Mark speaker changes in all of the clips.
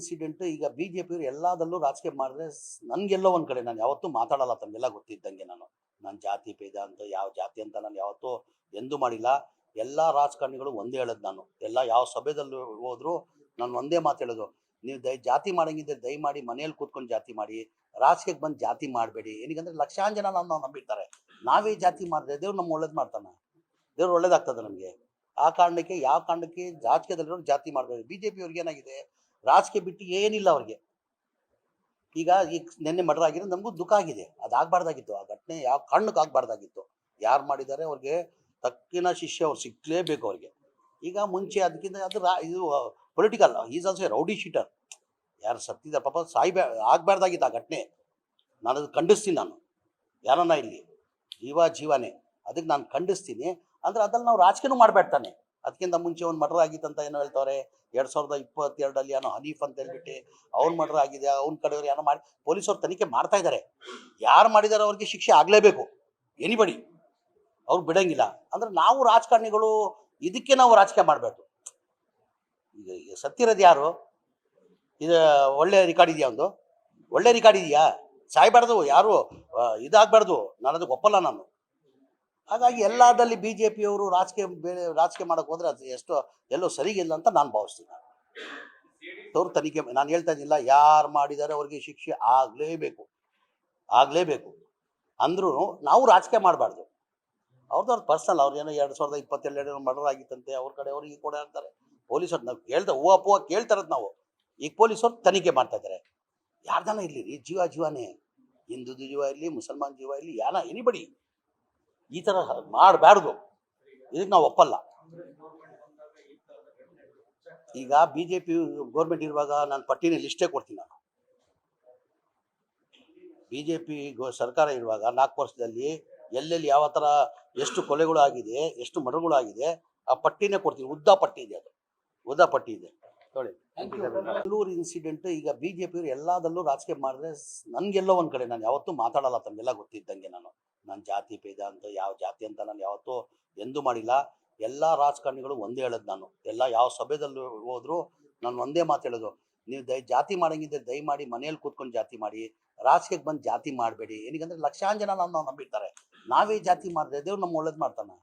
Speaker 1: Incident ಈಗ ಬಿಜೆಪಿಯವರು ಎಲ್ಲದಲ್ಲೂ ರಾಜಕೀಯ ಮಾಡಿದ್ರೆ ನನ್ಗೆಲ್ಲೋ ಒಂದ್ ಕಡೆ ನಾನು ಯಾವತ್ತೂ ಮಾತಾಡಲ್ಲ, ತಮಗೆಲ್ಲ ಗೊತ್ತಿದ್ದಂಗೆ. ನಾನು ಜಾತಿ ಭೇದ ಅಂತ ಯಾವ ಜಾತಿ ಅಂತ ನಾನು ಯಾವತ್ತೂ ಎಂದೂ ಮಾಡಿಲ್ಲ. ಎಲ್ಲ ರಾಜಕಾರಣಿಗಳು ಒಂದೇ ಹೇಳೋದು. ನಾನು ಎಲ್ಲ ಯಾವ ಸಭೆದಲ್ಲೂ ಹೋದ್ರು ನಾನು ಒಂದೇ ಮಾತು ಹೇಳೋದು, ನೀವು ಜಾತಿ ಮಾಡಂಗಿದ್ರೆ ದಯಮಾಡಿ ಮನೆಯಲ್ಲಿ ಕೂತ್ಕೊಂಡು ಜಾತಿ ಮಾಡಿ, ರಾಜಕೀಯಕ್ಕೆ ಬಂದು ಜಾತಿ ಮಾಡಬೇಡಿ. ಏನಕ್ಕಂದ್ರೆ ಲಕ್ಷಾಂತರ ಜನ ನಾವು ನಂಬಿರ್ತಾರೆ. ನಾವೇ ಜಾತಿ ಮಾಡಿದ್ರೆ ದೇವ್ರು ನಮ್ಗೆ ಒಳ್ಳೇದು ಮಾಡ್ತಾನೆ, ದೇವ್ರು ಒಳ್ಳೇದಾಗ್ತದೆ ನಮಗೆ. ಆ ಕಾರಣಕ್ಕೆ ಯಾವ ಕಾರಣಕ್ಕೆ ರಾಜಕೀಯದಲ್ಲಿರೋರು ಜಾತಿ ಮಾಡಬೇಕು. ಬಿಜೆಪಿ ಅವ್ರಿಗೆ ಏನಾಗಿದೆ, ರಾಜಕೀಯ ಬಿಟ್ಟು ಏನಿಲ್ಲ ಅವ್ರಿಗೆ. ಈಗ ನಿನ್ನೆ ಮರ್ಡರ್ ಆಗಿರೋ ನಮಗೂ ದುಃಖ ಆಗಿದೆ. ಅದಾಗಬಾರ್ದಾಗಿತ್ತು, ಆ ಘಟನೆ ಯಾವ ಕಾರಣಕ್ಕೆ ಆಗಬಾರ್ದಾಗಿತ್ತು. ಯಾರು ಮಾಡಿದ್ದಾರೆ ಅವ್ರಿಗೆ ತಕ್ಕಿನ ಶಿಷ್ಯ ಅವ್ರು ಸಿಕ್ಕಲೇಬೇಕು ಅವ್ರಿಗೆ. ಈಗ ಮುಂಚೆ ಅದಕ್ಕಿಂತ ಇದು political, is also rowdy sheeter. ಯಾರು ಸತ್ತಿದ್ದಾರೆ ಪಾಪ ಆಗಬಾರ್ದಾಗಿತ್ತು ಆ ಘಟನೆ. ನಾನು ಅದು ಖಂಡಿಸ್ತೀನಿ. ನಾನು ಯಾರನ್ನ ಇಲ್ಲಿ ಜೀವನೇ, ಅದಕ್ಕೆ ನಾನು ಖಂಡಿಸ್ತೀನಿ. ಅಂದರೆ ಅದ್ರಲ್ಲಿ ನಾವು ರಾಜಕೀಯನೂ ಮಾಡಬೇಡ್ತಾನೆ. ಅದಕ್ಕಿಂತ ಮುಂಚೆ ಒಂದು ಮರ್ಡರ್ ಆಗಿತ್ತಂತ ಏನೋ ಹೇಳ್ತಾರೆ, 2022 ಏನೋ ಹನೀಫ್ ಅಂತ ಹೇಳ್ಬಿಟ್ಟು ಅವ್ನು ಮರ್ಡರ್ ಆಗಿದೆ, ಅವ್ನ ಕಡೆಯವ್ರು ಏನೋ ಮಾಡಿ ಪೊಲೀಸವ್ರು ತನಿಖೆ ಮಾಡ್ತಾ ಇದ್ದಾರೆ. ಯಾರು ಮಾಡಿದಾರೆ ಅವ್ರಿಗೆ ಶಿಕ್ಷೆ ಆಗಲೇಬೇಕು, ಎನಿಬಡಿ, ಅವ್ರು ಬಿಡಂಗಿಲ್ಲ. ಅಂದರೆ ನಾವು ರಾಜಕಾರಣಿಗಳು ಇದಕ್ಕೆ ನಾವು ರಾಜಕೀಯ ಮಾಡಬೇಕು. ಈಗ ಸತ್ತಿರೋದು ಯಾರು? ಇದು ಒಳ್ಳೆ ರೆಕಾರ್ಡ್ ಇದೆಯಾ? ಒಂದು ಒಳ್ಳೆ ರೆಕಾರ್ಡ್ ಇದೆಯಾ? ಸಾಯ್ಬಾರ್ದು, ಯಾರು ಇದಾಗಬಾರ್ದು. ನಾನು ಅದಕ್ಕೆ ಒಪ್ಪಲ್ಲ ನಾನು. ಹಾಗಾಗಿ ಎಲ್ಲದಲ್ಲಿ ಬಿಜೆಪಿಯವರು ರಾಜಕೀಯ ಮಾಡೋಕೆ ಹೋದ್ರೆ ಅದು ಎಲ್ಲೋ ಸರಿಗಿಲ್ಲ ಅಂತ ನಾನು ಭಾವಿಸ್ತೀನಿ. ಅವ್ರ ತನಿಖೆ ನಾನು ಹೇಳ್ತಾ ಇದ್ದಿಲ್ಲ, ಯಾರು ಮಾಡಿದ್ದಾರೆ ಅವ್ರಿಗೆ ಶಿಕ್ಷೆ ಆಗಲೇಬೇಕು ಅಂದ್ರೂ ನಾವು ರಾಜಕೀಯ ಮಾಡಬಾರ್ದು. ಅವ್ರದ್ದು ಪರ್ಸನಲ್, ಅವ್ರು ಏನೋ 2022 ಮರ್ಡರ್ ಆಗಿತ್ತಂತೆ, ಅವ್ರ ಕಡೆ ಅವ್ರಿಗೆ ಕೂಡ ಅಂತಾರೆ. ಪೊಲೀಸರು ನಾವು ಹೂವು ಕೇಳ್ತಾರದು ನಾವು. ಈಗ ಪೊಲೀಸರು ತನಿಖೆ ಮಾಡ್ತಾ ಇದ್ದಾರೆ. ಯಾರ್ದಾನ ಇರಲಿ ರೀ, ಜೀವನೇ, ಹಿಂದೂ ಜೀವ ಇರಲಿ, ಮುಸಲ್ಮಾನ್ ಜೀವ ಇರಲಿ, ಎನಿಬಡಿ ಈ ಥರ ಮಾಡಬಾರ್ದು. ಇದಕ್ಕೆ ನಾವು ಒಪ್ಪಲ್ಲ. ಈಗ ಬಿಜೆಪಿ ಗೌರ್ಮೆಂಟ್ ಇರುವಾಗ ನಾನು ಪಟ್ಟಿನ ಲಿಸ್ಟೇ ಕೊಡ್ತೀನಿ. ನಾನು ಬಿಜೆಪಿ ಸರ್ಕಾರ ಇರುವಾಗ 4 ವರ್ಷದಲ್ಲಿ ಎಲ್ಲೆಲ್ಲಿ ಯಾವ ಥರ ಎಷ್ಟು ಕೊಲೆಗಳು ಆಗಿದೆ, ಎಷ್ಟು ಮರ್ಡರ್ಗಳು ಆಗಿದೆ, ಆ ಪಟ್ಟಿನೇ ಕೊಡ್ತೀನಿ. ಉದ್ದ ಪಟ್ಟಿ ಇದೆ ನೋಡಿ. ಬೆಂಗಳೂರು ಇನ್ಸಿಡೆಂಟ್ ಈಗ ಬಿಜೆಪಿಯವರು ಎಲ್ಲದಲ್ಲೂ ರಾಜಕೀಯ ಮಾಡಿದ್ರೆ ನನ್ಗೆಲ್ಲೋ ಒಂದ್ ಕಡೆ ನಾನು ಯಾವತ್ತೂ ಮಾತಾಡಲ್ಲ, ತಮಗೆಲ್ಲ ಗೊತ್ತಿದ್ದಂಗೆ. ನಾನು ಜಾತಿ ಭೇದ ಅಂತ ಯಾವ ಜಾತಿ ಅಂತ ನಾನು ಯಾವತ್ತೂ ಎಂದೂ ಮಾಡಿಲ್ಲ. ಎಲ್ಲ ರಾಜಕಾರಣಿಗಳು ಒಂದೇ ಹೇಳೋದು. ನಾನು ಎಲ್ಲ ಯಾವ ಸಭೆದಲ್ಲೂ ಹೋದ್ರು ನಾನು ಒಂದೇ ಮಾತು ಹೇಳೋದು, ನೀವು ಜಾತಿ ಮಾಡಂಗಿದ್ರೆ ದಯಮಾಡಿ ಮನೆಯಲ್ಲಿ ಕೂತ್ಕೊಂಡು ಜಾತಿ ಮಾಡಿ, ರಾಜಕೀಯಕ್ಕೆ ಬಂದು ಜಾತಿ ಮಾಡಬೇಡಿ. ಏನಕ್ಕಂದ್ರೆ ಲಕ್ಷಾಂತರ ಜನ ನಾವು ನಂಬಿರ್ತಾರೆ. ನಾವೇ ಜಾತಿ ಮಾಡಿದ್ರೆ ದೇವ್ರು ನಮ್ಗೆ ಒಳ್ಳೇದು ಮಾಡ್ತಾನೆ,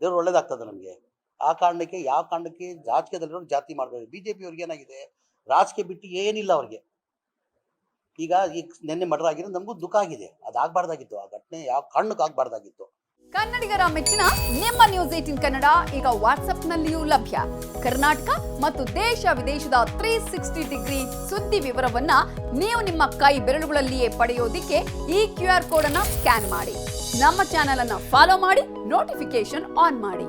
Speaker 1: ದೇವ್ರು ಒಳ್ಳೇದಾಗ್ತದೆ ನಮಗೆ. ಆ ಕಾರಣಕ್ಕೆ ಯಾವ ಕಾರಣಕ್ಕೆ ರಾಜಕೀಯದಲ್ಲಿರೋರು ಜಾತಿ ಮಾಡಬೇಕು. ಬಿಜೆಪಿ ಅವ್ರಿಗೆ ಏನಾಗಿದೆ, ರಾಜಕೀಯ ಬಿಟ್ಟು ಏನಿಲ್ಲ ಅವ್ರಿಗೆ. ಈಗ ನಿನ್ನೆ ಮರ್ಡರ್ ಆಗಿರೋ ನಮಗೂ ದುಃಖ ಆಗಿದೆ. ಅದಾಗಬಾರ್ದಾಗಿತ್ತು, ಆ ಘಟನೆ ಯಾವ ಕಾರಣಕ್ಕೆ ಆಗಬಾರ್ದಾಗಿತ್ತು.
Speaker 2: ಕನ್ನಡಿಗರ ಮೆಚ್ಚಿನ ನಿಮ್ಮ ನ್ಯೂಸ್ 18 ಕನ್ನಡ ಈಗ ವಾಟ್ಸ್ಆಪ್ನಲ್ಲಿಯೂ ಲಭ್ಯ. ಕರ್ನಾಟಕ ಮತ್ತು ದೇಶ ವಿದೇಶದ 360 ಡಿಗ್ರಿ ಸುದ್ದಿ ವಿವರವನ್ನ ನೀವು ನಿಮ್ಮ ಕೈ ಬೆರಳುಗಳಲ್ಲಿಯೇ ಪಡೆಯೋದಿಕ್ಕೆ ಈ QR ಕೋಡ್ ಅನ್ನ ಸ್ಕ್ಯಾನ್ ಮಾಡಿ. ನಮ್ಮ ಚಾನೆಲ್ ಅನ್ನ ಫಾಲೋ ಮಾಡಿ, ನೋಟಿಫಿಕೇಶನ್ ಆನ್ ಮಾಡಿ.